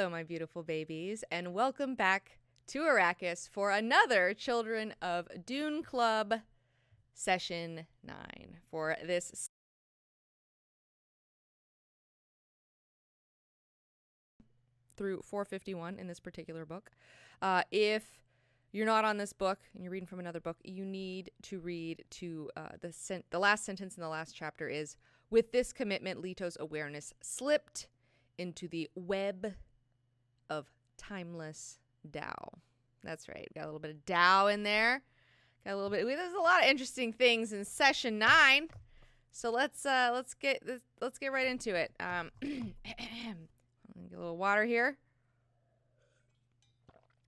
Hello, my beautiful babies, and welcome back to Arrakis for another Children of Dune Club Session 9 for this through 451 in this particular book. If you're not on this book and you're reading from another book, you need to read to the last sentence in the last chapter is, with this commitment, Leto's awareness slipped into the web of timeless Tao. That's right. Got a little bit of Tao in there. Got a little bit. There's a lot of interesting things in session 9. So let's get right into it. Get a little water here.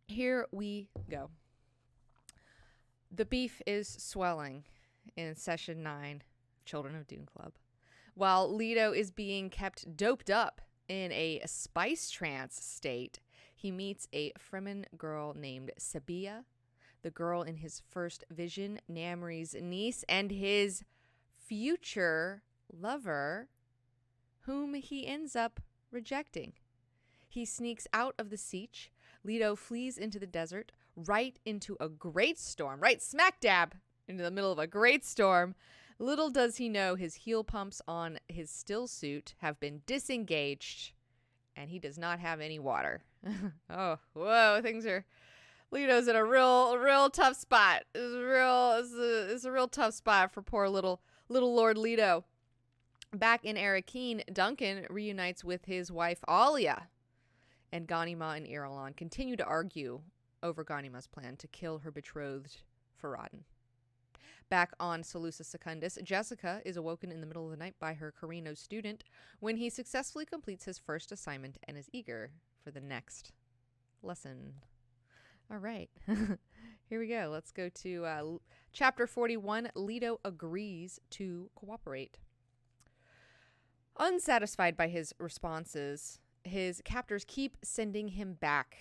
Here we go. The beef is swelling in session 9, Children of Dune Club, while Leto is being kept doped up in a spice trance state. He meets a Fremen girl named Sabiha, the girl in his first vision, Namri's niece, and his future lover, whom he ends up rejecting. He sneaks out of the siege. Leto flees into the desert, right into a great storm, right smack dab into the middle of a great storm. Little does he know his heel pumps on his still suit have been disengaged, and he does not have any water. Oh, whoa, Leto's in a real tough spot. It's a real tough spot for poor little Lord Leto. Back in Arrakis, Duncan reunites with his wife Alia, and Ghanima and Irulan continue to argue over Ghanima's plan to kill her betrothed Farad'n. Back on Salusa Secundus, Jessica is awoken in the middle of the night by her Carino student when he successfully completes his first assignment and is eager for the next lesson. All right, here we go. Let's go to chapter 41. Leto agrees to cooperate. Unsatisfied by his responses, his captors keep sending him back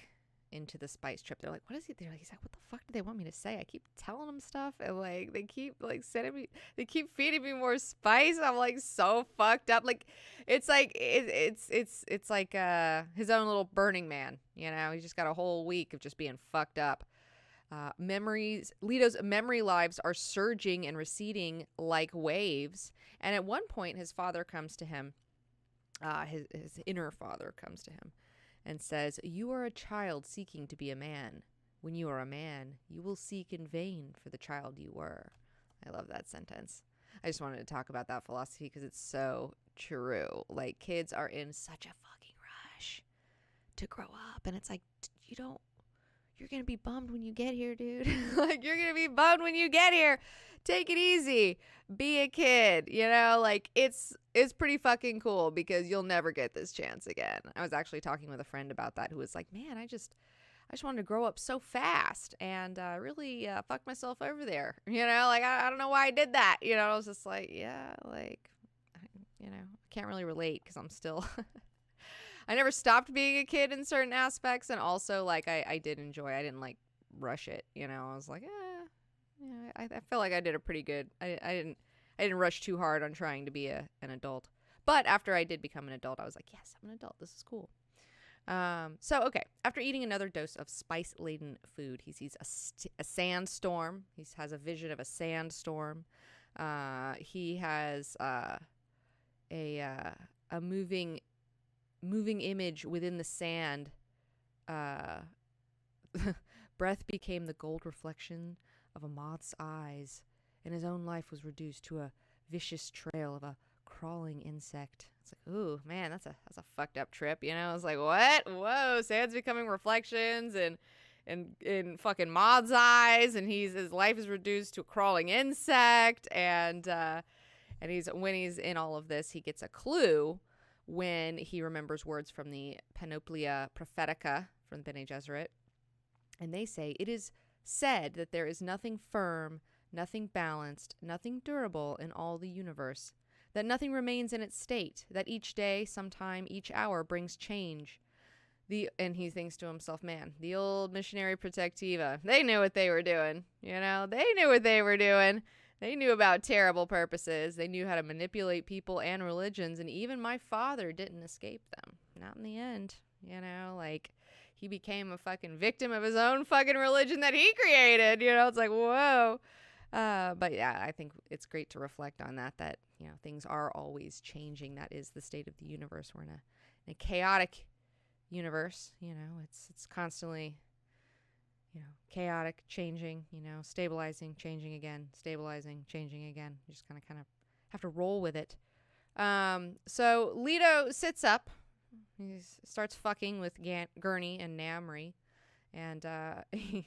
into the spice trip. They're like, what is he? He's like, what the fuck do they want me to say? I keep telling them stuff, and like they keep like sending me, they keep feeding me more spice. I'm like so fucked up. Like it's like it's like his own little Burning Man. You know, he's just got a whole week of just being fucked up. Leto's memory lives are surging and receding like waves. And at one point, his father comes to him. His inner father comes to him and says, "You are a child seeking to be a man. When you are a man, you will seek in vain for the child you were." I love that sentence. I just wanted to talk about that philosophy because it's so true. Like, kids are in such a fucking rush to grow up. And it's like, you're going to be bummed when you get here, dude. Like, you're going to be bummed when you get here. Take it easy. Be a kid. You know, like, it's pretty fucking cool because you'll never get this chance again. I was actually talking with a friend about that who was like, man, I just wanted to grow up so fast and really fuck myself over there. You know, like, I don't know why I did that. You know, I was just like, yeah, like, you know, I can't really relate because I'm still... I never stopped being a kid in certain aspects, and also, like, I did enjoy. I didn't, like, rush it, you know. I was like, I feel like I did a pretty good. I didn't rush too hard on trying to be an adult. But after I did become an adult, I was like, yes, I'm an adult. This is cool. So, okay. After eating another dose of spice-laden food, he sees a sandstorm. He has a vision of a sandstorm. He has a moving image within the sand. Breath became the gold reflection of a moth's eyes, and his own life was reduced to a vicious trail of a crawling insect. It's like, ooh, man, that's a fucked up trip, you know? It's like, what? Whoa, sand's becoming reflections and fucking moth's eyes, and his life is reduced to a crawling insect, and when he's in all of this, he gets a clue when he remembers words from the Panoplia Prophetica from Bene Gesserit. And they say, it is said that there is nothing firm, nothing balanced, nothing durable in all the universe, that nothing remains in its state, that each day, sometime, each hour brings change. And he thinks to himself, man, the old missionary protectiva, they knew what they were doing. You know, they knew what they were doing. They knew about terrible purposes. They knew how to manipulate people and religions, and even my father didn't escape them. Not in the end. you know, like he became a fucking victim of his own fucking religion that he created, you know. It's like, whoa. But yeah, I think it's great to reflect on that, you know, things are always changing. That is the state of the universe. We're in a chaotic universe, you know. It's constantly, you know, chaotic, changing, you know, stabilizing, changing again, stabilizing, changing again. You just kind of have to roll with it. So Leto sits up. He starts fucking with Gurney and Namri, and and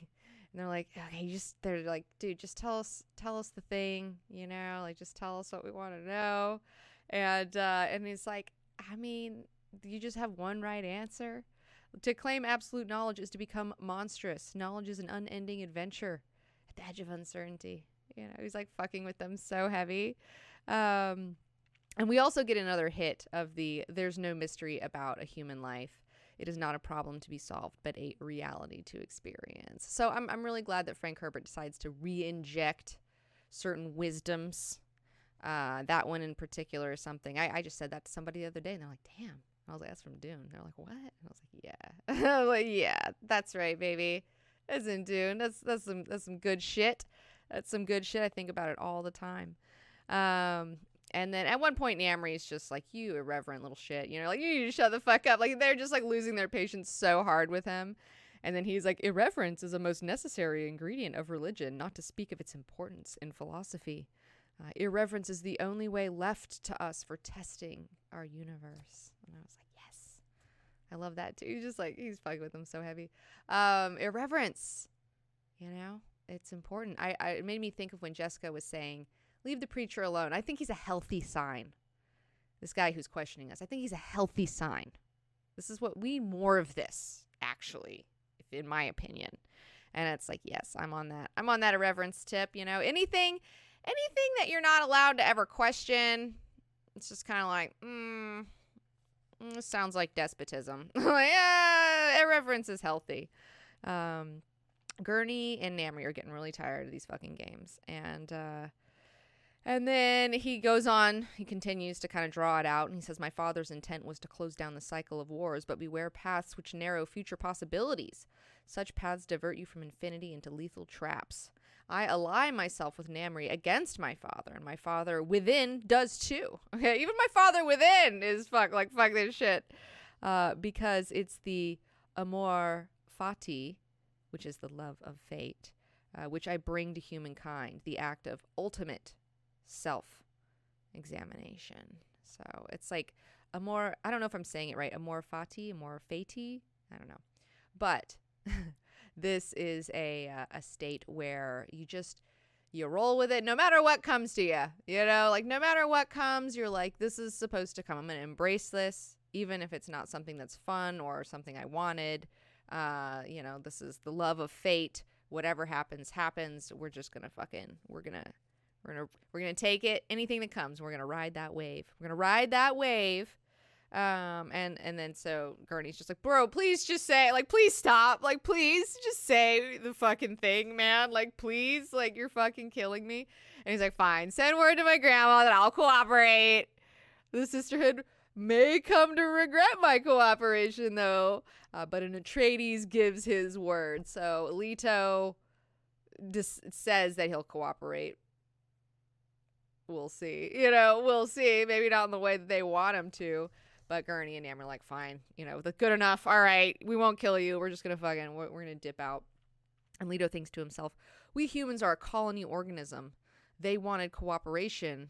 they're like, okay, they're like, dude, just tell us the thing, you know, like just tell us what we want to know, and he's like, I mean, you just have one right answer. To claim absolute knowledge is to become monstrous. Knowledge is an unending adventure at the edge of uncertainty. You know, he's like fucking with them so heavy. And we also get another hit of there's no mystery about a human life. It is not a problem to be solved, but a reality to experience. So I'm really glad that Frank Herbert decides to re-inject certain wisdoms. That one in particular is something. I just said that to somebody the other day, and they're like, damn. I was like, that's from Dune. They're like, what? And I was like, yeah. I was like, yeah, that's right, baby. That's in Dune. That's some good shit. That's some good shit. I think about it all the time. And then at one point, Namri's just like, you irreverent little shit. You know, like, you need to shut the fuck up. Like, they're just, like, losing their patience so hard with him. And then he's like, irreverence is a most necessary ingredient of religion, not to speak of its importance in philosophy. Irreverence is the only way left to us for testing our universe. And I was like, yes. I love that, too. He's just, like, he's fucking with them so heavy. Irreverence, you know, it's important. It made me think of when Jessica was saying, leave the preacher alone. I think he's a healthy sign. This guy who's questioning us, I think he's a healthy sign. This is what we need more of this, actually, in my opinion. And it's like, yes, I'm on that. I'm on that irreverence tip. You know, anything that you're not allowed to ever question, it's just kind of like, this sounds like despotism. Like, irreverence is healthy. Gurney and Namri are getting really tired of these fucking games, and then he goes on, he continues to kind of draw it out, and he says, my father's intent was to close down the cycle of wars, but beware paths which narrow future possibilities. Such paths divert you from infinity into lethal traps. I ally myself with Namri against my father, and my father within does too. Okay, even my father within is fuck this shit. Because it's the amor fati, which is the love of fate, which I bring to humankind, the act of ultimate self-examination. So it's like amor, I don't know if I'm saying it right, amor fati, amor fati, I don't know. But this is a state where you roll with it no matter what comes to you. You know, like no matter what comes, you're like, this is supposed to come. I'm going to embrace this, even if it's not something that's fun or something I wanted. You know, this is the love of fate. Whatever happens. We're just going to we're going to take it, anything that comes. We're going to ride that wave. And then so Gurney's just like, bro, please just say, like, please stop. Like, please just say the fucking thing, man. Like, please, like, you're fucking killing me. And he's like, fine, send word to my grandma that I'll cooperate. The sisterhood may come to regret my cooperation, though. But an Atreides gives his word. So Leto just says that he'll cooperate. We'll see. You know, we'll see. Maybe not in the way that they want him to. But Gurney and Nam are like, fine. You know, that's good enough. All right. We won't kill you. We're just going to we're going to dip out. And Leto thinks to himself, we humans are a colony organism. They wanted cooperation.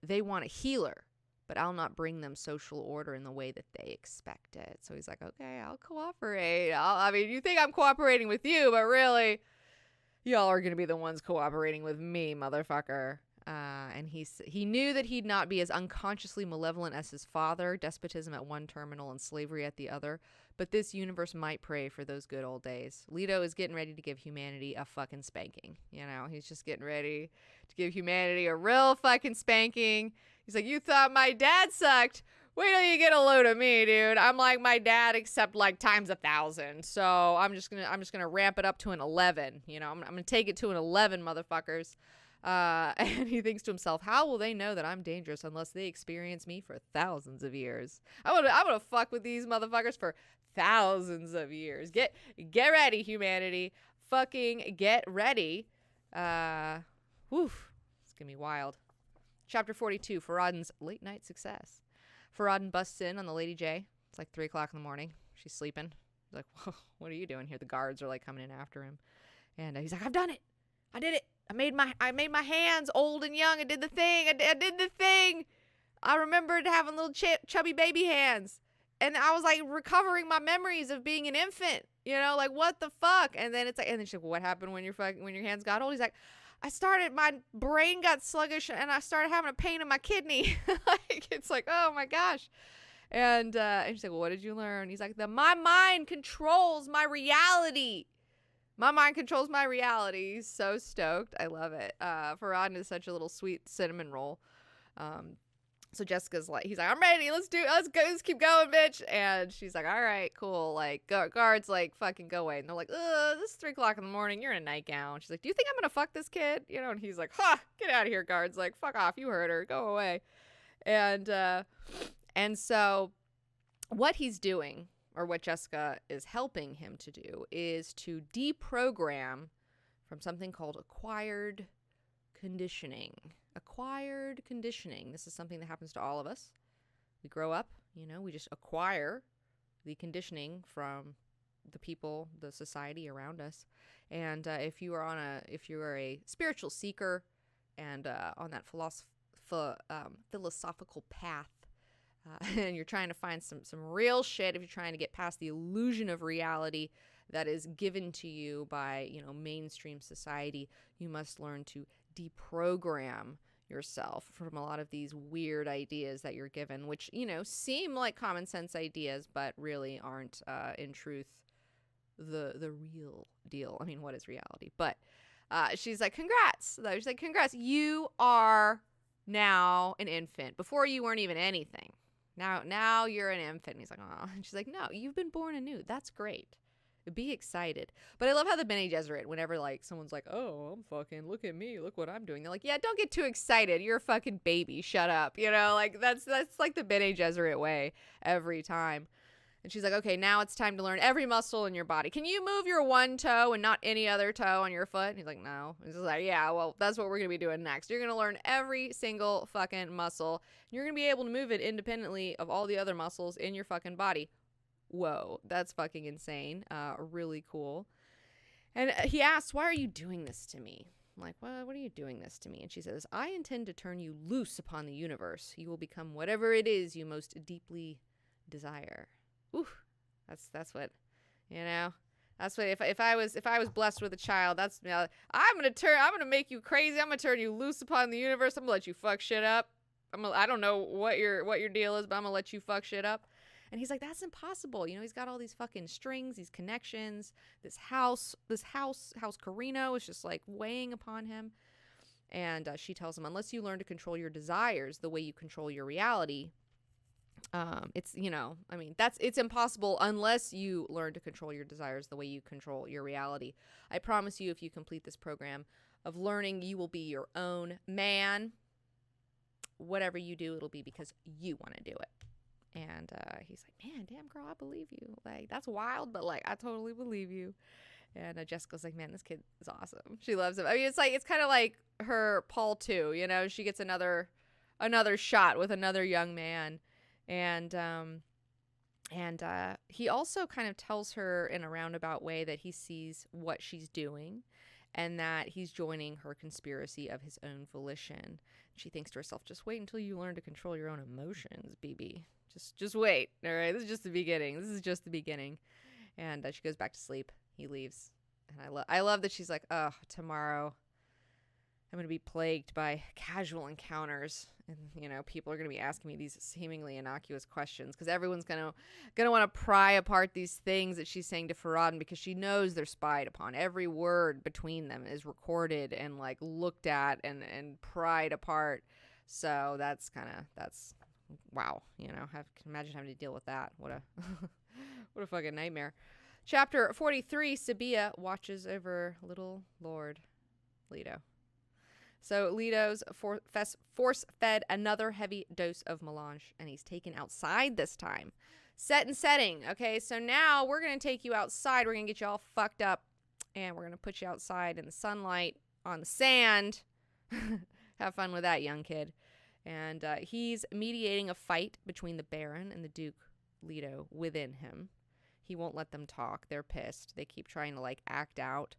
They want a healer. But I'll not bring them social order in the way that they expect it. So he's like, okay, I'll cooperate. I mean, you think I'm cooperating with you, but really, y'all are going to be the ones cooperating with me, motherfucker. And he knew that he'd not be as unconsciously malevolent as his father, despotism at one terminal and slavery at the other, but this universe might pray for those good old days. Leto is getting ready to give humanity a fucking spanking. You know, he's just getting ready to give humanity a real fucking spanking. He's like, you thought my dad sucked? Wait till you get a load of me, dude. I'm like my dad, except like times 1,000. So I'm just gonna ramp it up to an 11. You know, I'm gonna take it to an 11, motherfuckers. And he thinks to himself, how will they know that I'm dangerous unless they experience me for thousands of years? I'm gonna fuck with these motherfuckers for thousands of years. Get ready, humanity. Fucking get ready. It's gonna be wild. Chapter 42, Farad'n's late night success. Farad'n busts in on the Lady J. It's like 3 o'clock in the morning. She's sleeping. He's like, whoa, what are you doing here? The guards are like coming in after him. And he's like, I've done it. I did it. I made my hands old and young. I did the thing. I did the thing. I remembered having little chubby baby hands. And I was like recovering my memories of being an infant. You know, like what the fuck? And then it's like, and then she's like, well, what happened when your hands got old? He's like, my brain got sluggish and I started having a pain in my kidney. Like, it's like, oh my gosh. And she's like, well, what did you learn? He's like, my mind controls my reality. My mind controls my reality. He's so stoked. I love it. Farad'n is such a little sweet cinnamon roll. So Jessica's like, he's like, I'm ready. Let's go. Let's keep going, bitch. And she's like, all right, cool. Like, guards, like, fucking go away. And they're like, this is 3 o'clock in the morning. You're in a nightgown. She's like, do you think I'm going to fuck this kid? You know, and he's like, get out of here, guards. Like, fuck off. You heard her. Go away. And so what he's doing, or what Jessica is helping him to do, is to deprogram from something called acquired conditioning. Acquired conditioning. This is something that happens to all of us. We grow up, we just acquire the conditioning from the people, the society around us. And if you are a spiritual seeker and on that philosophical path, and you're trying to find some real shit, if you're trying to get past the illusion of reality that is given to you by, mainstream society, you must learn to deprogram yourself from a lot of these weird ideas that you're given, which, seem like common sense ideas, but really aren't, in truth, the real deal. I mean, what is reality? But she's like, congrats. She's like, congrats. You are now an infant. Before you weren't even anything. Now you're an infant. And he's like, oh. And she's like, no, you've been born anew. That's great. Be excited. But I love how the Bene Gesserit, whenever like someone's like, oh, I'm fucking, look at me, look what I'm doing, they're like, yeah, don't get too excited. You're a fucking baby. Shut up. Like that's like the Bene Gesserit way every time. And she's like, okay, now it's time to learn every muscle in your body. Can you move your one toe and not any other toe on your foot? And he's like, no. And he's like, yeah, well, that's what we're going to be doing next. You're going to learn every single fucking muscle. You're going to be able to move it independently of all the other muscles in your fucking body. Whoa, that's fucking insane. Really cool. And he asks, why are you doing this to me? I'm like, well, what are you doing this to me? And she says, I intend to turn you loose upon the universe. You will become whatever it is you most deeply desire. Ooh, that's what, that's what, if I was blessed with a child, that's, I'm going to make you crazy. I'm going to turn you loose upon the universe. I'm going to let you fuck shit up. I don't know what your deal is, but I'm going to let you fuck shit up. And he's like, that's impossible. He's got all these fucking strings, these connections, this house Carino is just like weighing upon him. And she tells him, unless you learn to control your desires the way you control your reality, it's, it's impossible unless you learn to control your desires the way you control your reality. I promise you, if you complete this program of learning, you will be your own man. Whatever you do, it'll be because you want to do it. And he's like, man, damn girl, I believe you. Like, that's wild, but like, I totally believe you. And Jessica's like, man, this kid is awesome. She loves him. I mean, it's kind of like her Paul too, she gets another shot with another young man. And he also kind of tells her in a roundabout way that he sees what she's doing and that he's joining her conspiracy of his own volition. She thinks to herself, just wait until you learn to control your own emotions, BB. Just wait. All right. This is just the beginning. And she goes back to sleep. He leaves. And I love that she's like, oh, tomorrow I'm going to be plagued by casual encounters. And, people are going to be asking me these seemingly innocuous questions because everyone's going to want to pry apart these things that she's saying to Farad'n because she knows they're spied upon. Every word between them is recorded and like looked at and pried apart. So that's wow. Can imagine having to deal with that. What a fucking nightmare. Chapter 43, Sabiha watches over little Lord Leto. So Leto's force-fed another heavy dose of melange, and he's taken outside this time Set and setting. Okay, so now we're going to take you outside. We're going to get you all fucked up, and we're going to put you outside in the sunlight, on the sand. Have fun with that, young kid. And he's mediating a fight between the Baron and the Duke Leto within him. He won't let them talk. They're pissed. They keep trying to, like, act out.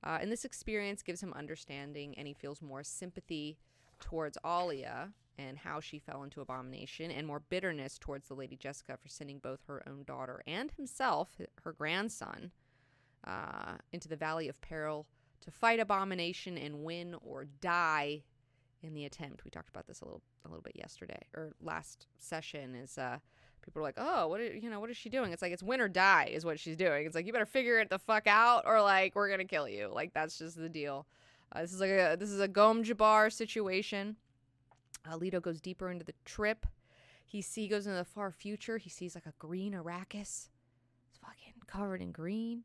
And this experience gives him understanding, and he feels more sympathy towards Alia and how she fell into abomination, and more bitterness towards the Lady Jessica for sending both her own daughter and himself, her grandson, into the Valley of Peril to fight abomination and win or die in the attempt. We talked about this a little bit yesterday, or last session. Is people are like, oh, what is she doing? It's like, it's win or die is what she's doing. It's like, you better figure it the fuck out, or like, we're gonna kill you. Like, that's just the deal. This is a Gom Jabbar situation. Leto goes deeper into the trip. He goes into the far future. He sees like a green Arrakis. It's fucking covered in green.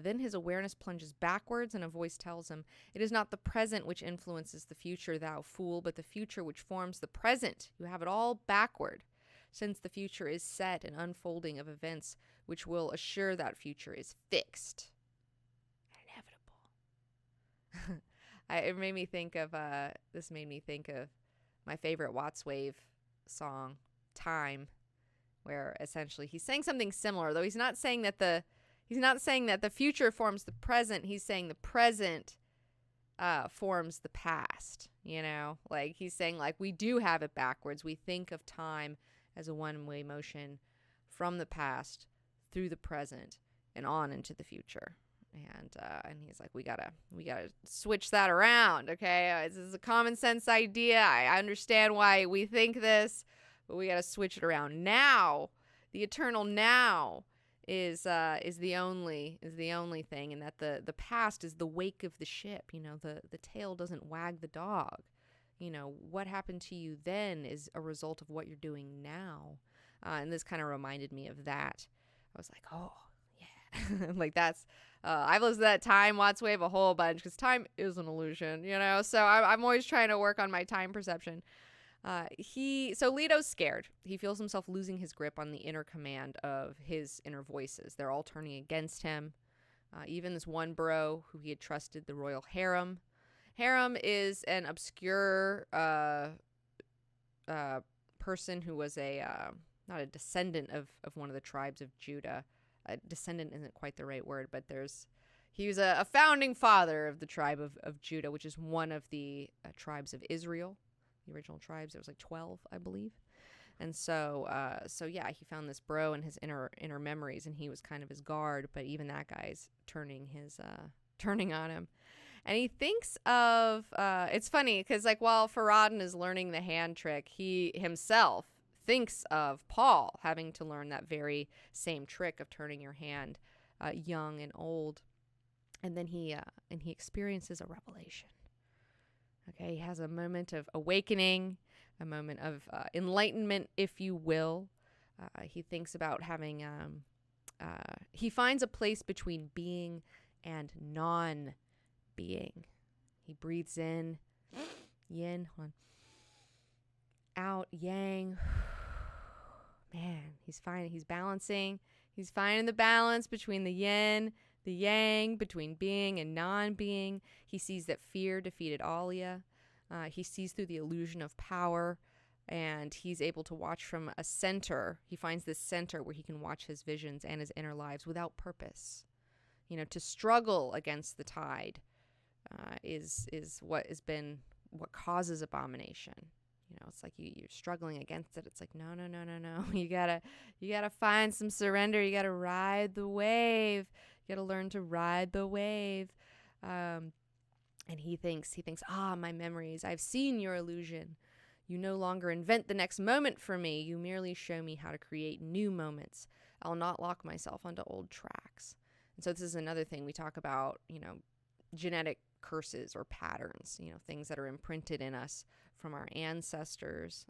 Then his awareness plunges backwards, and a voice tells him, "It is not the present which influences the future, thou fool, but the future which forms the present. You have it all backward, since the future is set, an unfolding of events which will assure that future is fixed and inevitable." It made me think of my favorite Wattswave song, Time, where essentially he's saying something similar, though he's not saying that the future forms the present. He's saying the present forms the past, like he's saying, like, we do have it backwards. We think of time as a one-way motion from the past through the present and on into the future. And he's like, we gotta switch that around. Okay, this is a common sense idea. I understand why we think this, but we gotta switch it around. Now, the eternal now is the only thing, and that the past is the wake of the ship. The tail doesn't wag the dog. What happened to you then is a result of what you're doing now. And this kind of reminded me of that. I was like, oh yeah, like that's. I've listened to that Time Wattswave a whole bunch, because time is an illusion, so I'm always trying to work on my time perception. So Leto's scared. He feels himself losing his grip on the inner command of his inner voices. They're all turning against him. Even this one bro who he had trusted, the royal harem. Harem is an obscure person who was not a descendant of one of the tribes of Judah. Descendant isn't quite the right word, but he was a founding father of the tribe of Judah, which is one of the tribes of Israel, the original tribes. There was like 12, I believe. And so yeah, he found this bro in his inner memories, and he was kind of his guard, but even that guy's turning on him. And he thinks of, it's funny, because like while Farad'n is learning the hand trick, he himself thinks of Paul having to learn that very same trick of turning your hand, young and old. And then he experiences a revelation. Okay, he has a moment of awakening, a moment of enlightenment, if you will. He thinks about having, he finds a place between being and non-being. He breathes in, yin, out, yang. Man, he's fine. He's balancing. He's finding the balance between the yin, the yang, between being and non-being. He sees that fear defeated Alia. He sees through the illusion of power, and he's able to watch from a center. He finds this center where he can watch his visions and his inner lives without purpose. To struggle against the tide is what causes abomination. It's like you're struggling against it. It's like, no. You gotta find some surrender. You gotta ride the wave. You gotta learn to ride the wave. And he thinks, my memories. I've seen your illusion. You no longer invent the next moment for me. You merely show me how to create new moments. I'll not lock myself onto old tracks. And so this is another thing we talk about, genetic curses or patterns, things that are imprinted in us from our ancestors.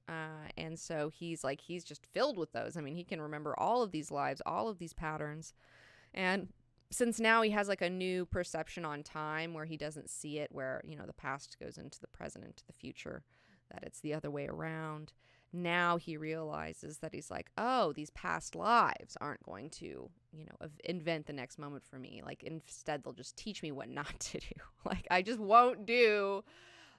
And so he's just filled with those. I mean, he can remember all of these lives, all of these patterns. And since now he has like a new perception on time where he doesn't see it, where, the past goes into the present, into the future, that it's the other way around. now he realizes that he's like, oh, these past lives aren't going to, invent the next moment for me. Like, instead, they'll just teach me what not to do. Like, I just won't do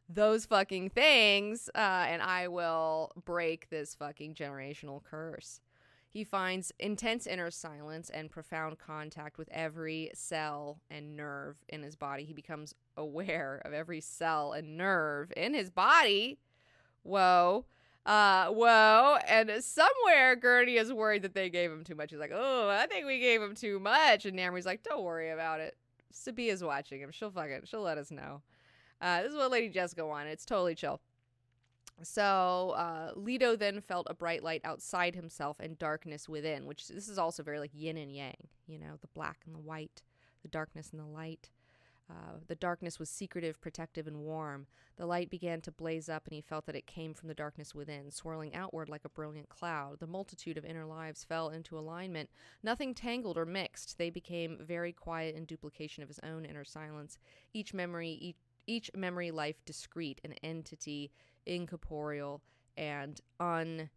those fucking things, and I will break this fucking generational curse. He finds intense inner silence and profound contact with every cell and nerve in his body. He becomes aware of every cell and nerve in his body. Whoa. And somewhere Gurney is worried that they gave him too much. He's like, oh, I think we gave him too much. And Namri's like, don't worry about it. Sabiha's watching him. She'll let us know. This is what Lady Jessica wanted. It's totally chill. So Leto then felt a bright light outside himself and darkness within, which this is also very like yin and yang, the black and the white, the darkness and the light. The darkness was secretive, protective, and warm. The light began to blaze up, and he felt that it came from the darkness within, swirling outward like a brilliant cloud. The multitude of inner lives fell into alignment. Nothing tangled or mixed. They became very quiet in duplication of his own inner silence. Each memory life discrete, an entity, incorporeal, and undivided.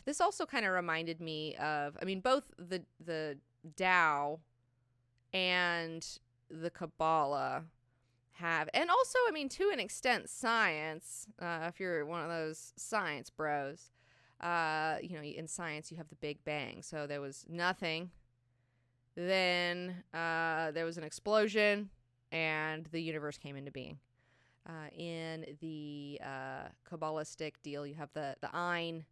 This also kind of reminded me of, both the Tao and the Kabbalah have, and also, to an extent, science, if you're one of those science bros, in science you have the Big Bang. So there was nothing, then there was an explosion, and the universe came into being. In the Kabbalistic deal, you have the Ein,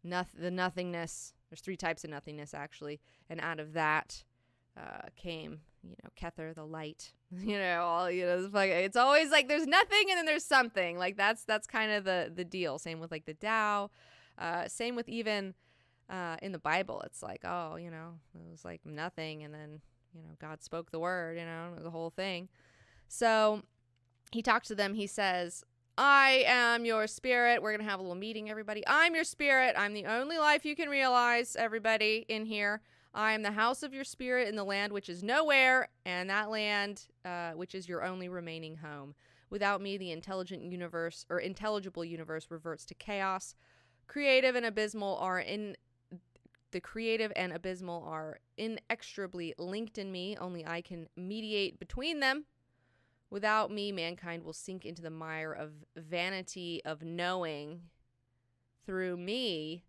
the nothingness. There's 3 types of nothingness, actually, and out of that came, Kether, the light. It's always like there's nothing and then there's something. Like that's kind of the deal. Same with like the Tao. Same with even in the Bible. It's like, oh, it was like nothing, and then God spoke the word. The whole thing. So he talks to them. He says, I am your spirit. We're going to have a little meeting, everybody. I'm your spirit. I'm the only life you can realize, everybody in here. I am the house of your spirit in the land which is nowhere, and that land which is your only remaining home. Without me, the intelligible universe reverts to chaos. The creative and abysmal are inextricably linked in me. Only I can mediate between them. Without me, mankind will sink into the mire of vanity of knowing. Through me,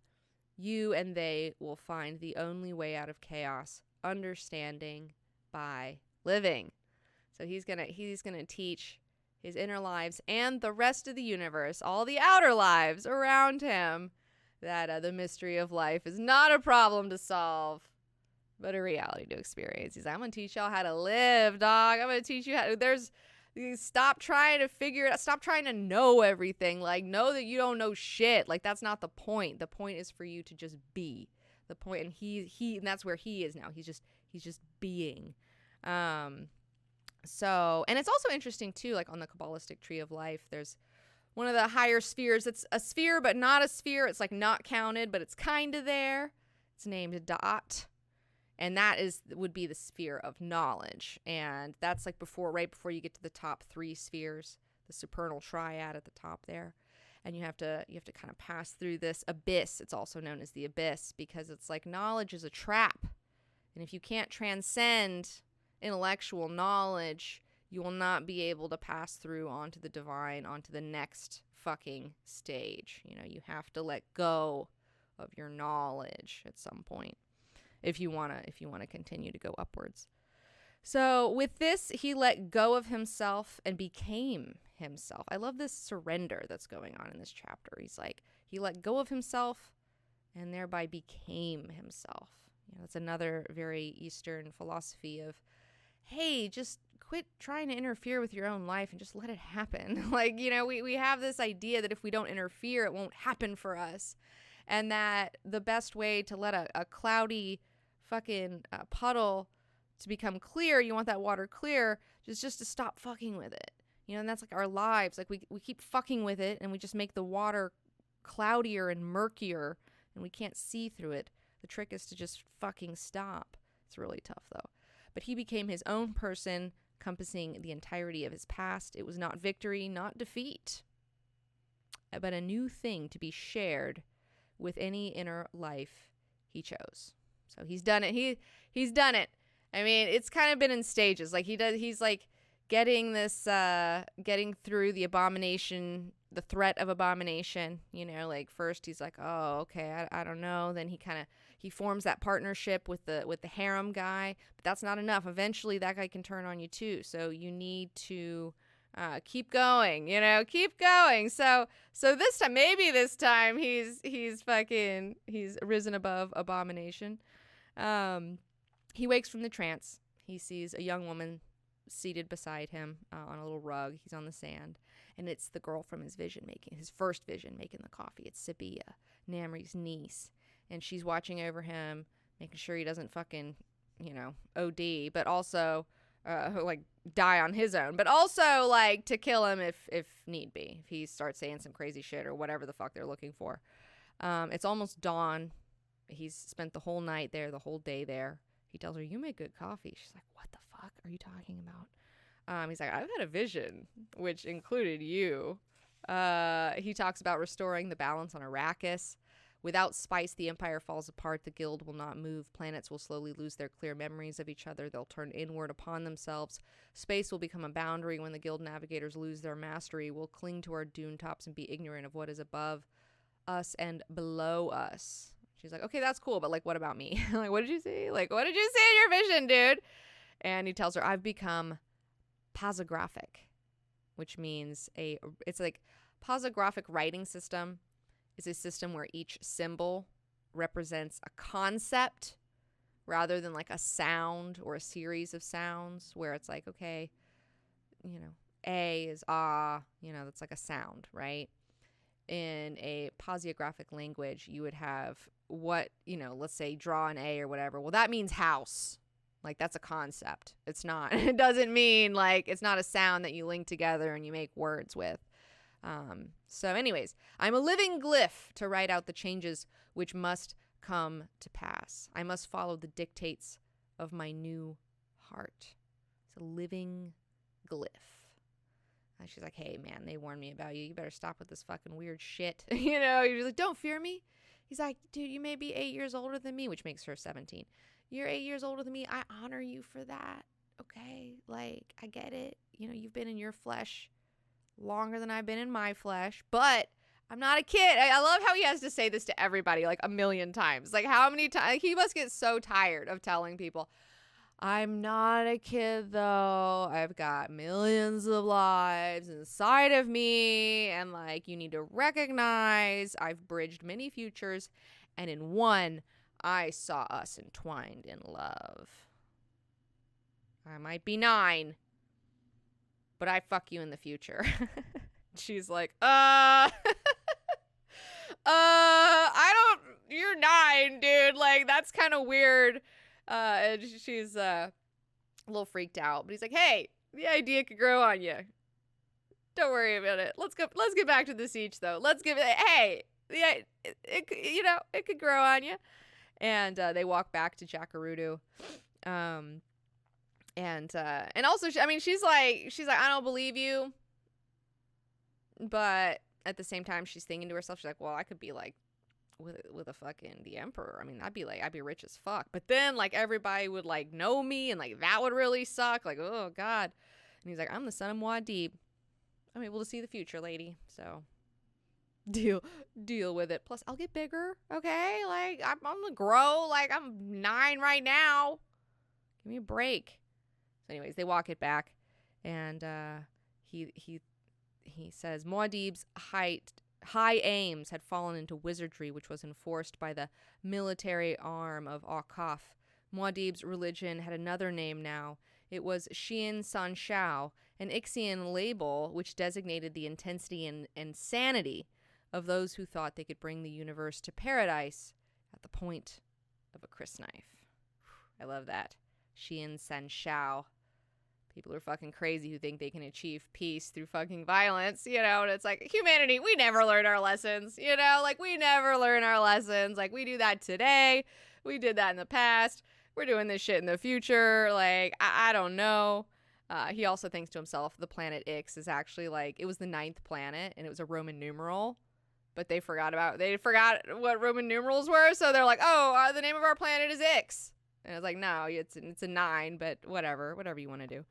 you and they will find the only way out of chaos, understanding by living. So he's gonna teach his inner lives and the rest of the universe, all the outer lives around him, that the mystery of life is not a problem to solve, but a reality to experience. He's like, I'm gonna teach y'all how to live, dog. I'm gonna teach you how to. Stop trying to figure it out. Stop trying to know everything. Like, know that you don't know shit. Like, that's not the point. The point is for you to just be. The point, and and that's where he is now. He's just being. So, and it's also interesting too, like on the Kabbalistic tree of life, there's one of the higher spheres. It's a sphere, but not a sphere. It's like not counted, but it's kind of there. It's named Da'at. And that would be the sphere of knowledge. And that's like right before you get to the top 3 spheres, the supernal triad at the top there. And you have to kind of pass through this abyss. It's also known as the abyss because it's like knowledge is a trap. And if you can't transcend intellectual knowledge, you will not be able to pass through onto the divine, onto the next fucking stage. You have to let go of your knowledge at some point. If you wanna continue to go upwards. So with this, he let go of himself and became himself. I love this surrender that's going on in this chapter. He's like, he let go of himself and thereby became himself. That's another very Eastern philosophy of, hey, just quit trying to interfere with your own life and just let it happen. Like, we have this idea that if we don't interfere, it won't happen for us. And that the best way to let a cloudy fucking puddle to become clear, you want that water clear, just to stop fucking with it. And that's like our lives. Like we keep fucking with it and we just make the water cloudier and murkier and we can't see through it. The trick is to just fucking stop. It's really tough though. But he became his own person, encompassing the entirety of his past. It was not victory, not defeat. but a new thing to be shared with any inner life he chose. So he's done it. He's done it. I mean, it's kind of been in stages. Like he's like getting through the abomination, the threat of abomination, you know, like first he's like, oh, okay, I don't know. Then he forms that partnership with the harem guy, but that's not enough. Eventually that guy can turn on you too. So you need to keep going, you know, keep going. So this time he's risen above abomination. He wakes from the trance. He sees a young woman seated beside him on a little rug. He's on the sand, and it's the girl from his first vision making the coffee. It's Sabiha, Namri's niece, and she's watching over him, making sure he doesn't fucking, you know, OD, but also like die on his own, but also like to kill him if need be, if he starts saying some crazy shit or whatever the fuck they're looking for. It's almost dawn. He's spent the whole night there, the whole day there. He tells her, you make good coffee. She's like, what the fuck are you talking about? He's like, I've had a vision, which included you. He talks about restoring the balance on Arrakis. Without spice, the Empire falls apart. The Guild will not move. Planets will slowly lose their clear memories of each other. They'll turn inward upon themselves. Space will become a boundary. When the Guild navigators lose their mastery, we'll cling to our dune tops and be ignorant of what is above us and below us. She's like, okay, that's cool, but like, what about me? Like, what did you see? Like, what did you see in your vision, dude? And he tells her, I've become posographic, which means it's like posographic writing system is a system where each symbol represents a concept rather than like a sound or a series of sounds, where it's like, okay, you know, A is ah, you know, that's like a sound, right? In a posiographic language, you would have what, you know, let's say draw an A or whatever. Well, that means house. Like, that's a concept. It's not. It doesn't mean, like, it's not a sound that you link together and you make words with. So anyways, I'm a living glyph to write out the changes which must come to pass. I must follow the dictates of my new heart. It's a living glyph. And she's like, hey, man, they warned me about you. You better stop with this fucking weird shit. You know, you're like, don't fear me. He's like, dude, you may be 8 years older than me, which makes her 17. You're 8 years older than me. I honor you for that. Okay? Like, I get it. You know, you've been in your flesh longer than I've been in my flesh, but I'm not a kid. I love how he has to say this to everybody like a million times. Like, how many times? He must get so tired of telling people, I'm not a kid, though. I've got millions of lives inside of me. And, like, you need to recognize I've bridged many futures. And in one, I saw us entwined in love. I might be 9, but I fuck you in the future. She's like, I don't, you're 9, dude. Like, that's kind of weird. And she's a little freaked out, but he's like, hey, the idea could grow on you. Don't worry about it. Let's get back to the siege, though. Hey, it could grow on you. And they walk back to Jakaruru. And also, she's like, I don't believe you. But at the same time, she's thinking to herself, she's like, well, I could be like, with a fucking the emperor. I mean, I'd be rich as fuck. But then, like, everybody would like know me, and like that would really suck. Like, oh god. And he's like, I'm the son of Muad'Dib. I'm able to see the future, lady. So deal with it. Plus, I'll get bigger. Okay, like I'm gonna grow. Like, I'm 9 right now. Give me a break. So, anyways, they walk it back, and he says Muad'Dib's high aims had fallen into wizardry, which was enforced by the military arm of Aukaf. Muad'Dib's religion had another name now. It was Xian San Shao, an Ixian label which designated the intensity and sanity of those who thought they could bring the universe to paradise at the point of a crysknife. I love that. Xian San Shao. People are fucking crazy who think they can achieve peace through fucking violence, you know, and it's like, humanity, we never learn our lessons, you know, like, we never learn our lessons. Like, we do that today. We did that in the past. We're doing this shit in the future. Like, I don't know. He also thinks to himself, the planet Ix is actually like, it was the 9th planet and it was a Roman numeral, but they forgot what Roman numerals were. So they're like, oh, the name of our planet is Ix. And it's like, no, it's a 9, but whatever you want to do.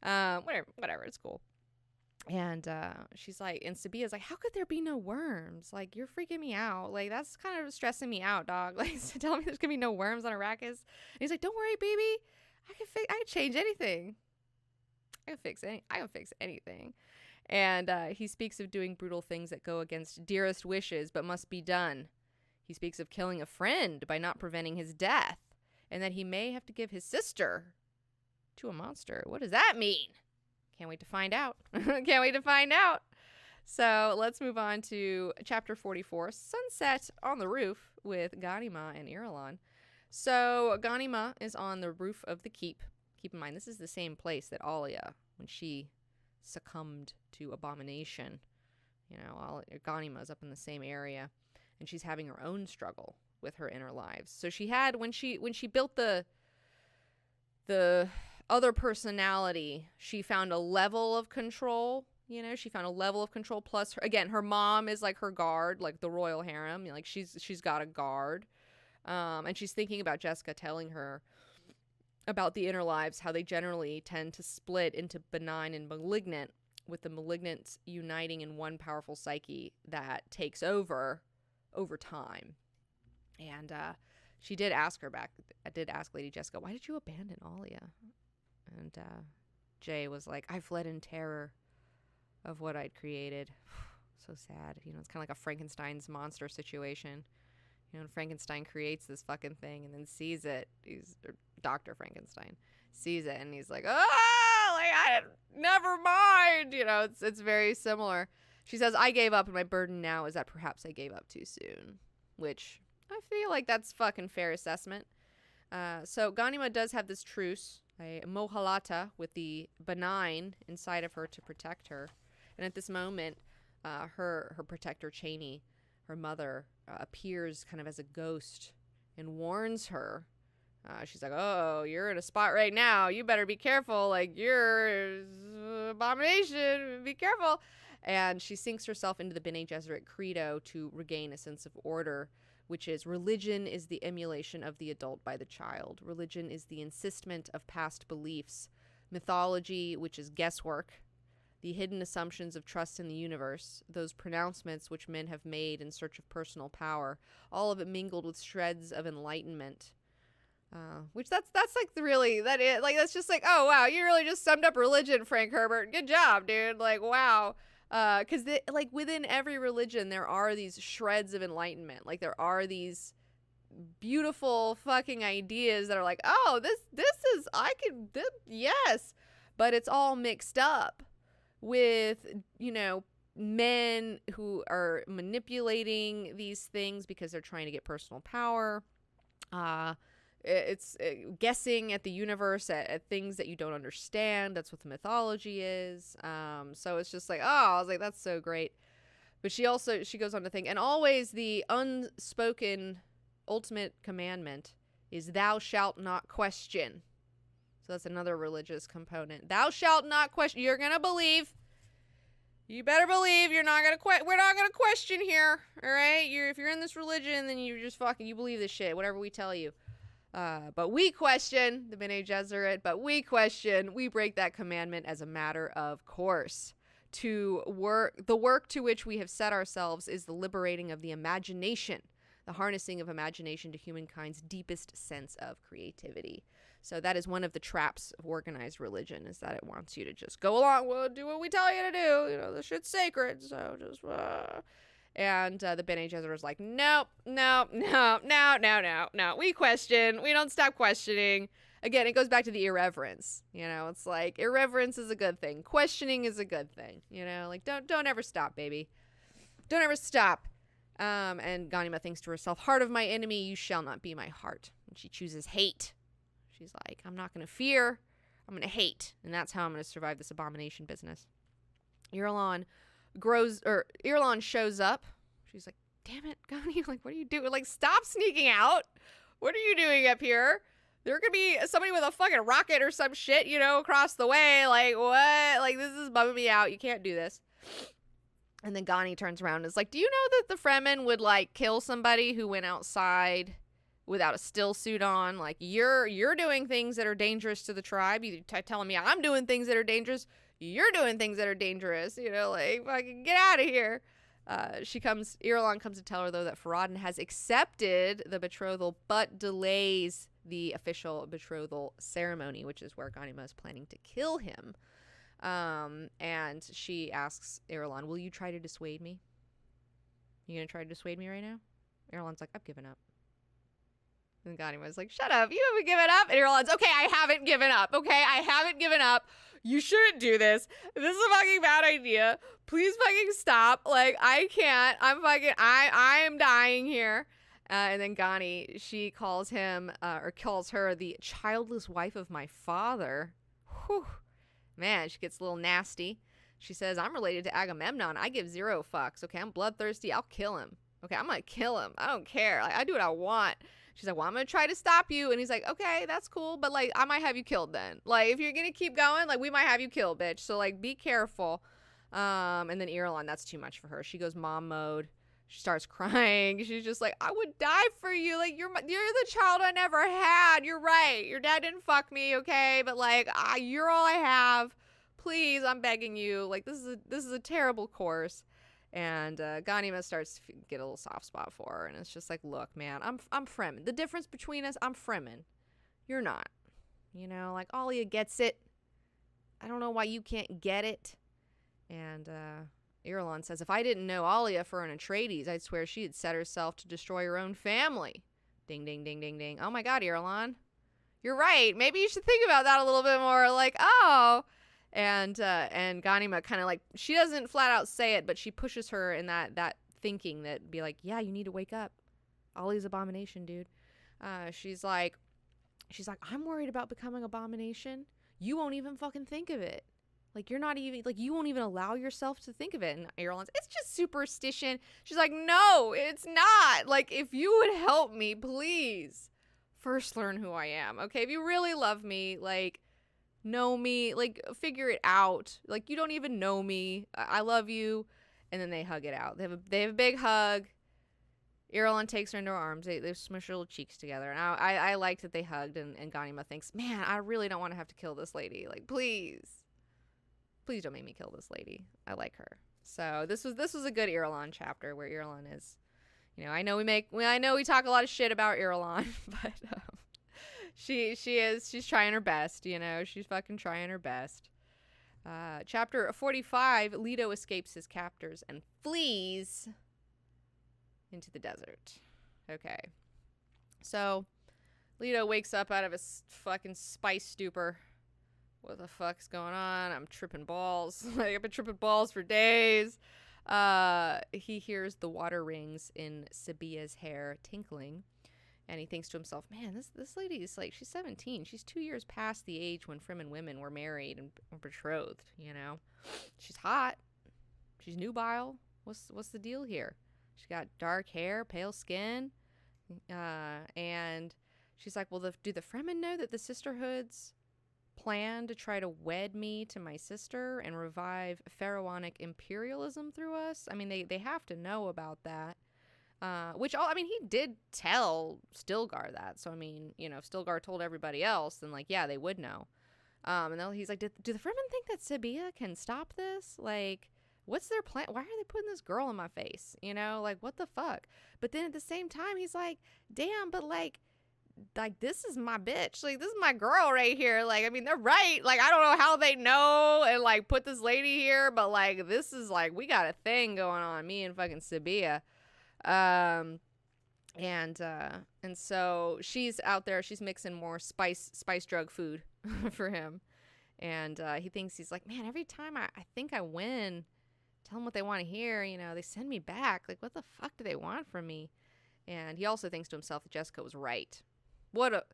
Whatever, it's cool. And she's like, and Sabiha's like, how could there be no worms? Like, you're freaking me out. Like, that's kind of stressing me out, dog. Like, so tell me there's gonna be no worms on Arrakis. And he's like, don't worry, baby. I can change anything. I can fix anything. And he speaks of doing brutal things that go against dearest wishes, but must be done. He speaks of killing a friend by not preventing his death, and that he may have to give his sister to a monster. What does that mean? Can't wait to find out. Can't wait to find out. So let's move on to chapter 44, Sunset on the Roof, with Ghanima and Irulan. So Ghanima is on the roof of the keep. Keep in mind, this is the same place that Alia, when she succumbed to abomination, Ghanima is up in the same area, and she's having her own struggle with her inner lives. So she had, when she built the other personality, she found a level of control. She found a level of control. Plus, her mom is like her guard, like the royal harem. Like she's got a guard, and she's thinking about Jessica telling her about the inner lives, how they generally tend to split into benign and malignant, with the malignant uniting in one powerful psyche that takes over time. And she did ask Lady Jessica, why did you abandon Alia? And Jay was like, I fled in terror of what I'd created. So sad. It's kind of like a Frankenstein's monster situation. And Frankenstein creates this fucking thing and then sees it. Dr. Frankenstein sees it and he's like, never mind. It's very similar. She says, I gave up, and my burden now is that perhaps I gave up too soon, which I feel like that's fucking fair assessment. So Ghanima does have this truce, a mohalata, with the benign inside of her to protect her. And at this moment, her protector, Cheney, her mother, appears kind of as a ghost and warns her. She's like, oh, you're in a spot right now. You better be careful. Like, you're abomination. Be careful. And she sinks herself into the Bene Gesserit credo to regain a sense of order, which is religion is the emulation of the adult by the child. Religion is the insistment of past beliefs. Mythology, which is guesswork. The hidden assumptions of trust in the universe, those pronouncements which men have made in search of personal power, all of it mingled with shreds of enlightenment. Which that's like that's just like, oh wow, you really just summed up religion, Frank Herbert. Good job, dude. Like, wow. Because like within every religion there are these shreds of enlightenment. Like there are these beautiful fucking ideas that are like, oh, yes, but it's all mixed up with men who are manipulating these things because they're trying to get personal power. It's guessing at the universe, at things that you don't understand. That's what the mythology is. So it's just like, oh, I was like, that's so great. But she goes on to think, and always the unspoken ultimate commandment is thou shalt not question. So that's another religious component. Thou shalt not question. You're going to believe. You better believe we're not going to question here. All right. If you're in this religion, then you just you believe this shit, whatever we tell you. But we question the Bene Gesserit, we break that commandment as a matter of course. The work to which we have set ourselves is the liberating of the imagination, the harnessing of imagination to humankind's deepest sense of creativity. So that is one of the traps of organized religion, is that it wants you to just go along, well, do what we tell you to do. The shit's sacred, so just... And the Bene Gesserit is like, nope, no. We question. We don't stop questioning. Again, it goes back to the irreverence. It's like irreverence is a good thing. Questioning is a good thing. Like don't ever stop, baby. Don't ever stop. And Ghanima thinks to herself, heart of my enemy, you shall not be my heart. And she chooses hate. She's like, I'm not going to fear. I'm going to hate. And that's how I'm going to survive this abomination business. Irulan shows up. She's like, damn it, Ghanima, like, what are you doing? Like, stop sneaking out. What are you doing up here? There could be somebody with a fucking rocket or some shit, you know, across the way. Like, what? Like, this is bumming me out. You can't do this. And then Ghani turns around and is like, do you know that the Fremen would, like, kill somebody who went outside without a still suit on? Like, you're doing things that are dangerous to the tribe. You're telling me I'm doing things that are dangerous. You're doing things that are dangerous. You know, like, fucking get out of here. Irulan comes to tell her, though, that Farad'n has accepted the betrothal, but delays the official betrothal ceremony, which is where Ghanima is planning to kill him. And she asks Irulan, will you try to dissuade me? You gonna try to dissuade me right now? Irulan's like, I've given up. And Ghanima's like, shut up, you haven't given up? And Irulan's, okay, I haven't given up, okay? I haven't given up. You shouldn't do this. This is a fucking bad idea. Please fucking stop. Like, I can't. I am dying here. And then Ghani, she calls him, or calls her the childless wife of my father. Whew. Man, she gets a little nasty. She says, I'm related to Agamemnon. I give 0 fucks. Okay, I'm bloodthirsty. I'll kill him. Okay, I'm gonna kill him. I don't care. Like, I do what I want. She's like, well, I'm gonna try to stop you. And he's like, okay, that's cool. But, like, I might have you killed then. Like, if you're gonna keep going, like, we might have you killed, bitch. So, like, be careful. And then Irulan, that's too much for her. She goes mom mode. She starts crying. She's just like, I would die for you. Like, you're the child I never had. You're right. Your dad didn't fuck me, okay? But, like, you're all I have. Please, I'm begging you. Like, this is a terrible course. And Ghanima starts to get a little soft spot for her. And it's just like, look, man, I'm Fremen. The difference between us, I'm Fremen. You're not. You know, like, Alia gets it. I don't know why you can't get it. And Irulan says, if I didn't know Alia for an Atreides, I'd swear she had set herself to destroy her own family. Ding, ding, ding, ding, ding. Oh my God, Irulan. You're right. Maybe you should think about that a little bit more. Like, oh. And Ghanima kind of like, she doesn't flat out say it, but she pushes her in that thinking that be like, yeah, you need to wake up. Ali's abomination, dude. She's like, I'm worried about becoming abomination. You won't even fucking think of it. Like, you're not even, like, you won't even allow yourself to think of it. And Irulan's, it's just superstition. She's like, no, it's not. Like, if you would help me, please, first learn who I am, okay? If you really love me, like, know me, like, figure it out. Like, you don't even know me. I love you. And then they hug it out. They have a big hug. Irulan takes her into her arms. They smush her little cheeks together. And I liked that they hugged. And Ghanima thinks, man, I really don't want to have to kill this lady. Like, please don't make me kill this lady. I like her. So this was a good Irulan chapter where Irulan is, you know, I know we talk a lot of shit about Irulan, but she's trying her best, you know, she's fucking trying her best. Chapter 45, Leto escapes his captors and flees into the desert. Okay. So Leto wakes up out of his fucking spice stupor. What the fuck's going on? I'm tripping balls. Like, I've been tripping balls for days. He hears the water rings in Sabiha's hair tinkling. And he thinks to himself, man, this lady is like, she's 17. She's 2 years past the age when Fremen women were married and betrothed, you know. She's hot. She's nubile. What's the deal here? She's got dark hair, pale skin. And she's like, well, do the Fremen know that the sisterhoods plan to try to wed me to my sister and revive pharaonic imperialism through us? I mean, they have to know about that. He did tell Stilgar that. So, I mean, you know, if Stilgar told everybody else, then, like, yeah, they would know. And then he's like, do the Fremen think that Sabiha can stop this? Like, what's their plan? Why are they putting this girl in my face? You know, like, what the fuck? But then at the same time, he's like, damn, but, like, this is my bitch. Like, this is my girl right here. Like, I mean, they're right. Like, I don't know how they know and, like, put this lady here, but, like, this is, like, we got a thing going on, me and fucking Sabiha. And so she's out there, she's mixing more spice drug food for him. And, he's like, man, every time I think I win, tell them what they want to hear, you know, they send me back. Like, what the fuck do they want from me? And he also thinks to himself that Jessica was right.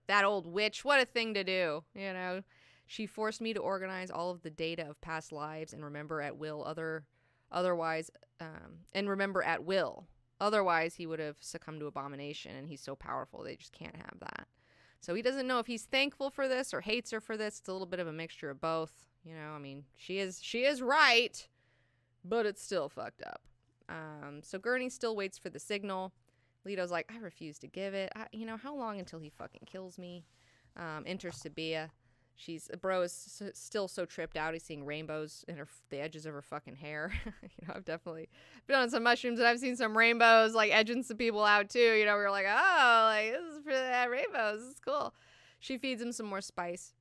That old witch, what a thing to do, you know. She forced me to organize all of the data of past lives and remember at will. Otherwise, he would have succumbed to abomination, and he's so powerful they just can't have that. So he doesn't know if he's thankful for this or hates her for this. It's a little bit of a mixture of both. You know, I mean, she is right, but it's still fucked up. So Gurney still waits for the signal. Leto's like, I refuse to give it. How long until he fucking kills me? Enters Sabiha. Bro is still so tripped out. He's seeing rainbows in the edges of her fucking hair. I've definitely been on some mushrooms and I've seen some rainbows like edging some people out too. We're like, oh, like this is for that rainbows. This is cool. She feeds him some more spice.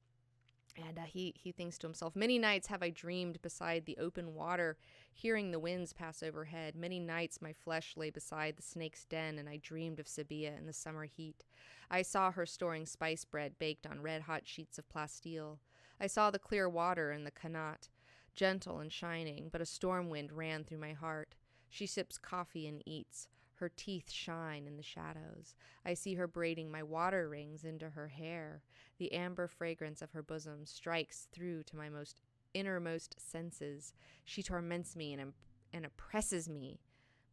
And he thinks to himself, many nights have I dreamed beside the open water, hearing the winds pass overhead. Many nights my flesh lay beside the snake's den, and I dreamed of Sabiha in the summer heat. I saw her storing spice bread baked on red-hot sheets of plasteel. I saw the clear water in the qanat, gentle and shining, but a storm wind ran through my heart. She sips coffee and eats. Her teeth shine in the shadows. I see her braiding my water rings into her hair. The amber fragrance of her bosom strikes through to my most innermost senses. She torments me and oppresses me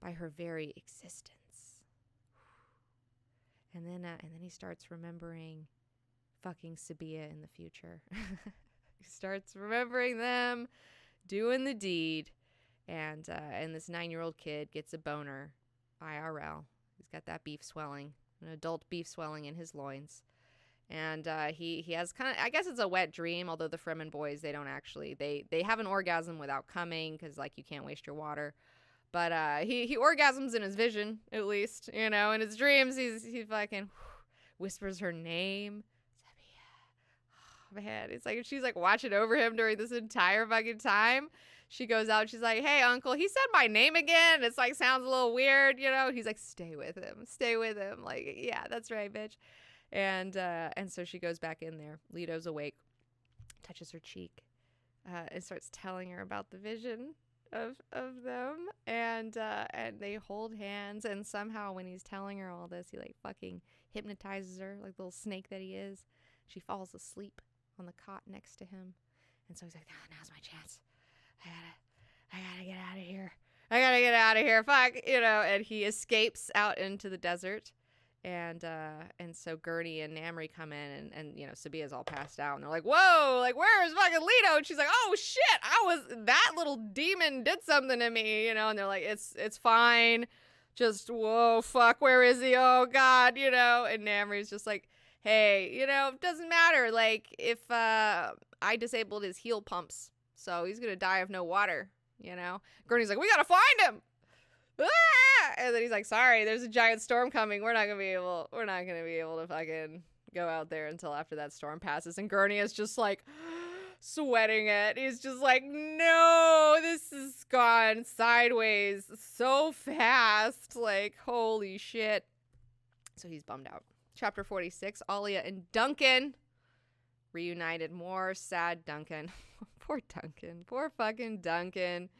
by her very existence. And then he starts remembering fucking Sabiha in the future. He starts remembering them doing the deed, and this 9-year-old kid gets a boner, IRL. He's got that beef swelling, an adult beef swelling in his loins. And he has kind of, I guess it's a wet dream, although the Fremen boys, they don't actually, they have an orgasm without coming, because, like, you can't waste your water. But he orgasms in his vision, at least, in his dreams. He fucking whispers her name. Sabiha. Oh, man, it's like, she's like watching over him during this entire fucking time. She goes out, she's like, hey, uncle, he said my name again. It's like, sounds a little weird, He's like, stay with him. Like, yeah, that's right, bitch. And so she goes back in there. Leto's awake, touches her cheek, and starts telling her about the vision of them, and they hold hands, and somehow when he's telling her all this, he like fucking hypnotizes her like the little snake that he is. She falls asleep on the cot next to him, and so he's like, now's my chance. I gotta get out of here. Fuck, and he escapes out into the desert. And so Gurney and Namri come in, and Sabiha's all passed out, and they're like, whoa, like, where's fucking Leto? And she's like, oh shit, that little demon did something to me, and they're like, it's fine, just, whoa, fuck, where is he? Oh god, and Namri's just like, hey, it doesn't matter, like, if I disabled his heel pumps, so he's gonna die of no water, Gurney's like, we gotta find him. Ah! And then he's like, sorry, there's a giant storm coming. We're not gonna be able to fucking go out there until after that storm passes. And Gurney is just like sweating it. He's just like, no, this has gone sideways so fast. Like, holy shit. So he's bummed out. Chapter 46, Alia and Duncan reunited. More sad Duncan. Poor Duncan. Poor fucking Duncan.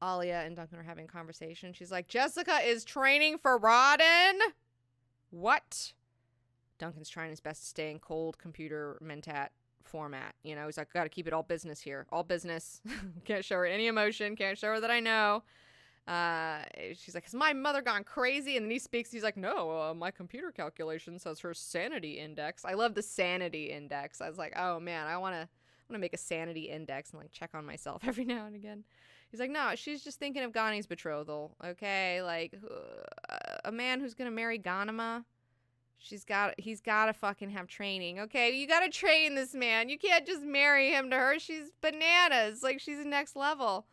Alia and Duncan are having a conversation. She's like, Jessica is training for Farad'n? What? Duncan's trying his best to stay in cold computer mentat format. He's like, gotta keep it all business here. All business. Can't show her any emotion. Can't show her that I know. She's like, has my mother gone crazy? And then he speaks. He's like, no, my computer calculation says her sanity index. I love the sanity index. I was like, oh man, I want to make a sanity index and like check on myself every now and again. He's like, no, she's just thinking of Ghani's betrothal. Okay, like a man who's gonna marry Ghanima, he's got to fucking have training. Okay, you got to train this man. You can't just marry him to her. She's bananas. Like, she's next level.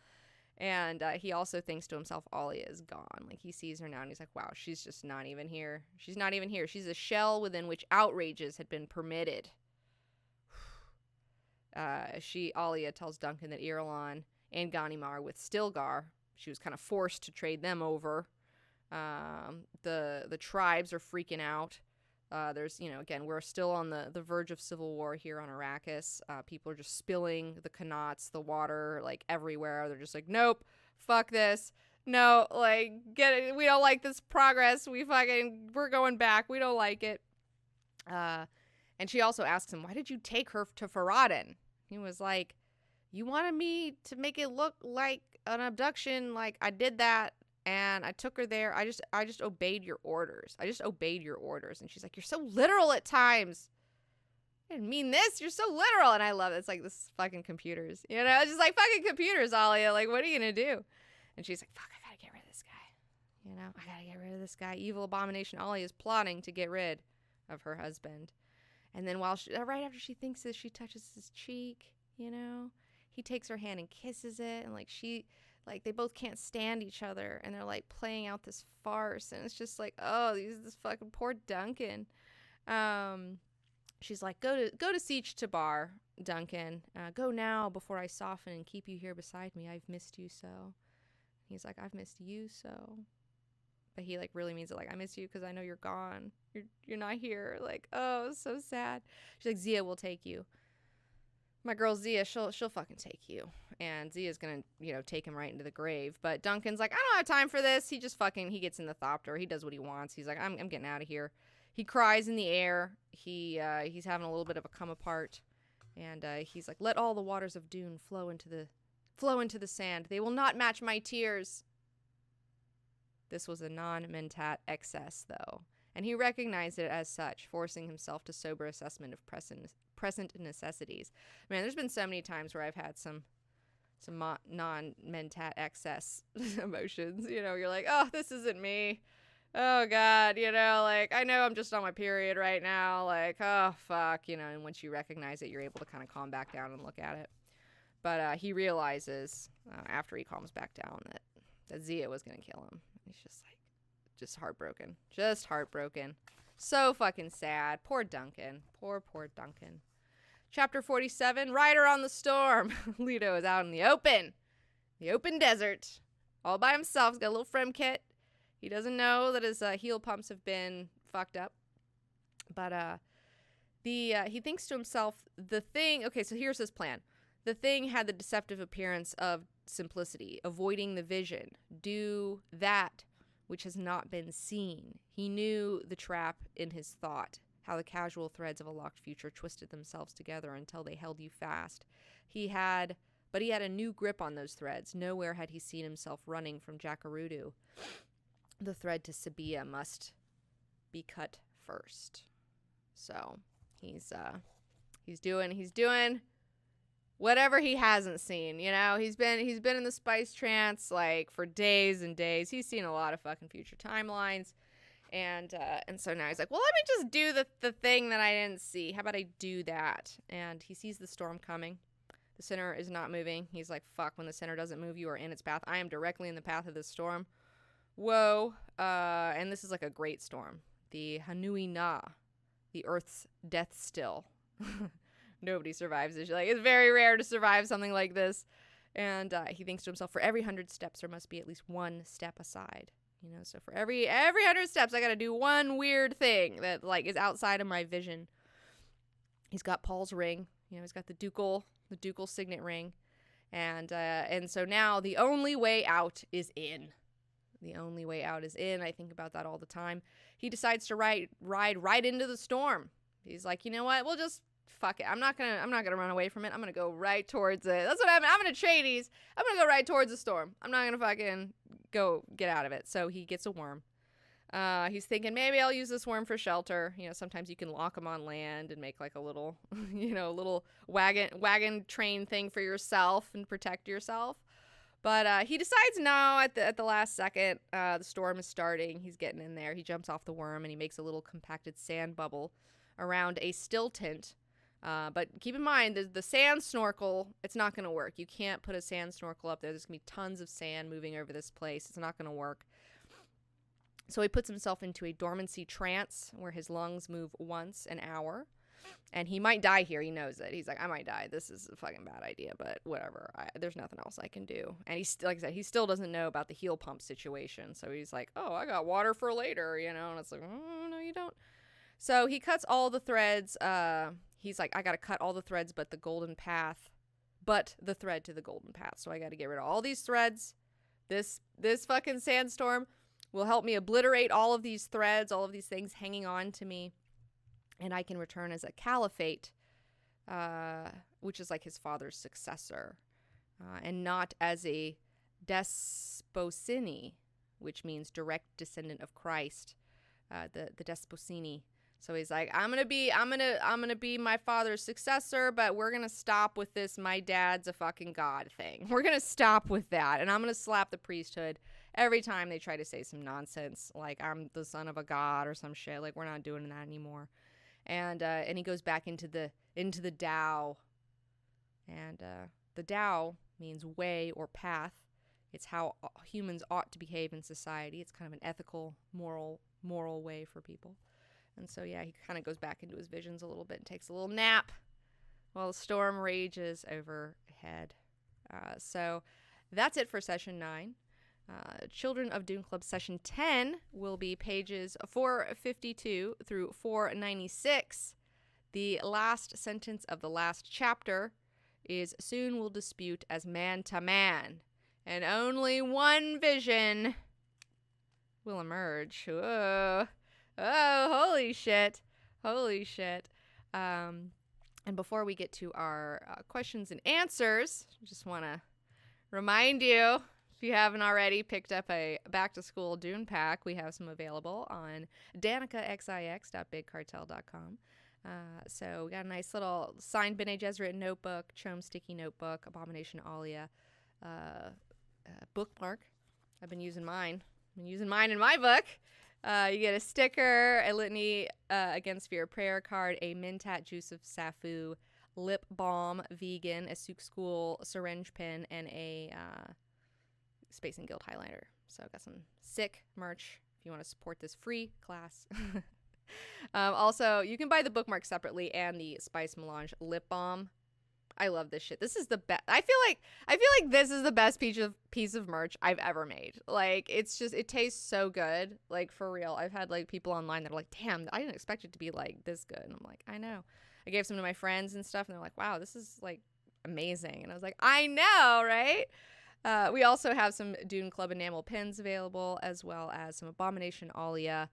And he also thinks to himself, Alia is gone. Like, he sees her now and he's like, wow, she's just not even here. She's not even here. She's a shell within which outrages had been permitted. Alia tells Duncan that Irulan and Ghanima are with Stilgar. She was kind of forced to trade them over. The tribes are freaking out. There's, again, we're still on the verge of civil war here on Arrakis. People are just spilling the qanats, the water, like, everywhere. They're just like, nope, fuck this. No, like, get it. We don't like this progress. We're going back. We don't like it. And she also asks him, why did you take her to Farad'n? He was like, you wanted me to make it look like an abduction. Like, I did that. And I took her there. I just obeyed your orders. I just obeyed your orders. And she's like, you're so literal at times. I didn't mean this. You're so literal. And I love it. It's like, this fucking computers. You know, it's just like, fucking computers, Alia. Like, what are you going to do? And she's like, fuck, I got to get rid of this guy. You know, I got to get rid of this guy. Evil abomination Alia is plotting to get rid of her husband. And then right after she thinks this, she touches his cheek, you know. He takes her hand and kisses it. And, like, they both can't stand each other. And they're, like, playing out this farce. And it's just like, oh, this fucking poor Duncan. She's like, go to Siege Tabar, Duncan. Go now before I soften and keep you here beside me. I've missed you so. He's like, I've missed you so. But he, like, really means it. Like, I miss you because I know you're gone. You're not here. Like, oh, so sad. She's like, Zia will take you. My girl Zia, she'll fucking take you. And Zia's gonna, you know, take him right into the grave. But Duncan's like, I don't have time for this. He gets in the thopter. He does what he wants. He's like, I'm getting out of here. He cries in the air. He's having a little bit of a come apart. And he's like, let all the waters of Dune flow into the sand. They will not match my tears. This was a non-mentat excess, though. And he recognized it as such, forcing himself to sober assessment of present necessities. Man, there's been so many times where I've had some non-mentat excess emotions. You know, you're like, oh, this isn't me. Oh, God, you know, like, I know I'm just on my period right now. Like, oh, fuck, you know, and once you recognize it, you're able to kind of calm back down and look at it. But he realizes, after he calms back down, that Zia was going to kill him. He's just like, just heartbroken. Just heartbroken. So fucking sad. Poor Duncan. Poor Duncan. Chapter 47, Rider on the Storm. Leto is out in the open desert, all by himself. He's got a little frem kit. He doesn't know that his heel pumps have been fucked up. But he thinks to himself, okay, so here's his plan. The thing had the deceptive appearance of simplicity, avoiding the vision. Do that which has not been seen. He knew the trap in his thought, how the casual threads of a locked future twisted themselves together until they held you fast. But he had a new grip on those threads. Nowhere had he seen himself running from Jakarudu. The thread to Sabiha must be cut first. So he's doing whatever he hasn't seen, you know. He's been in the spice trance like for days and days. He's seen a lot of fucking future timelines, and so now he's like, well, let me just do the thing that I didn't see. How about I do that? And he sees the storm coming. The center is not moving. He's like, fuck, when the center doesn't move, you are in its path. I am directly in the path of this storm. Whoa. And this is like a great storm. The Hanui Na, the Earth's death still. Nobody survives this. Like, it's very rare to survive something like this. And he thinks to himself, for every 100 steps, there must be at least one step aside. You know, so for every 100 steps, I got to do one weird thing that, like, is outside of my vision. He's got Paul's ring. You know, he's got the ducal signet ring. And so now the only way out is in. The only way out is in. I think about that all the time. He decides to ride right into the storm. He's like, you know what? We'll just fuck it. I'm not gonna run away from it. I'm gonna go right towards it. That's what I'm gonna Trades. I'm gonna go right towards the storm. I'm not gonna fucking go get out of it. So he gets a worm. He's thinking, maybe I'll use this worm for shelter. You know, sometimes you can lock them on land and make like a little, you know, little wagon train thing for yourself and protect yourself. But he decides no at the last second. The storm is starting. He's getting in there. He jumps off the worm and he makes a little compacted sand bubble around a still tint. But keep in mind, the sand snorkel, it's not going to work. You can't put a sand snorkel up there. There's going to be tons of sand moving over this place. It's not going to work. So he puts himself into a dormancy trance where his lungs move once an hour. And he might die here. He knows it. He's like, I might die. This is a fucking bad idea, but whatever. There's nothing else I can do. And like I said, he still doesn't know about the heel pump situation. So he's like, oh, I got water for later, you know? And it's like, oh, no, you don't. So he cuts all the threads. He's like, I got to cut all the threads but the golden path, but the thread to the golden path. So I got to get rid of all these threads. This fucking sandstorm will help me obliterate all of these threads, all of these things hanging on to me. And I can return as a caliphate, which is like his father's successor, and not as a despocini, which means direct descendant of Christ, the Desposini. So he's like, I'm gonna be my father's successor, but we're gonna stop with this my dad's a fucking god thing. We're gonna stop with that, and I'm gonna slap the priesthood every time they try to say some nonsense like I'm the son of a god or some shit. Like, we're not doing that anymore. And he goes back into the Tao, and the Tao means way or path. It's how humans ought to behave in society. It's kind of an ethical, moral way for people. And so, yeah, he kind of goes back into his visions a little bit and takes a little nap while the storm rages overhead. So that's it for Session 9. Children of Dune Club Session 10 will be pages 452 through 496. The last sentence of the last chapter is, soon we'll dispute as man to man, and only one vision will emerge. Whoa. Oh, holy shit. Holy shit. And before we get to our questions and answers, I just want to remind you, if you haven't already picked up a back-to-school Dune Pack, we have some available on DanicaXIX.bigcartel.com. So we got a nice little signed Bene Gesserit notebook, Chome sticky notebook, Abomination Alia bookmark. I've been using mine. In my book. You get a sticker, a litany against fear prayer card, a Mintat Juice of Safu, lip balm, vegan, a Souk School syringe pin, and a Space and Guild highlighter. So I've got some sick merch if you want to support this free class. Also, you can buy the bookmark separately and the Spice Melange lip balm. I love this shit. This is the best. I feel like this is the best piece of merch I've ever made. Like, it's just, it tastes so good. Like, for real. I've had like people online that are like, damn, I didn't expect it to be like this good. And I'm like, I know. I gave some to my friends and stuff, and they're like, wow, this is like amazing. And I was like, I know, right? We also have some Dune Club enamel pins available, as well as some Abomination Alia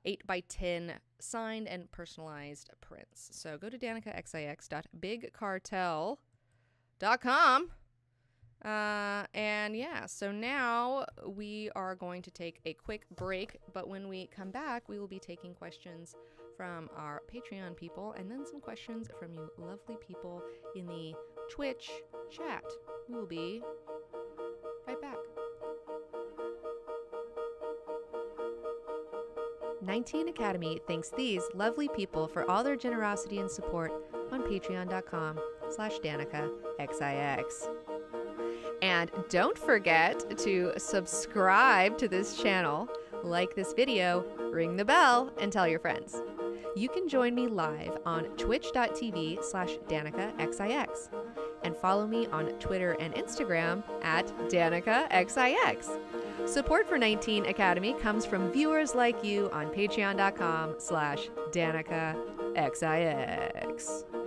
8x10 signed and personalized prints. So go to DanicaXIX.bigcartel.com. And yeah, so now we are going to take a quick break, but when we come back, we will be taking questions from our Patreon people and then some questions from you lovely people in the Twitch chat. We will be right back. 19 Academy thanks these lovely people for all their generosity and support on patreon.com/DanicaXIX. And don't forget to subscribe to this channel, like this video, ring the bell, and tell your friends. You can join me live on twitch.tv/DanicaXIX and follow me on Twitter and Instagram at DanicaXIX. Support for 19 Academy comes from viewers like you on patreon.com/DanicaXIX.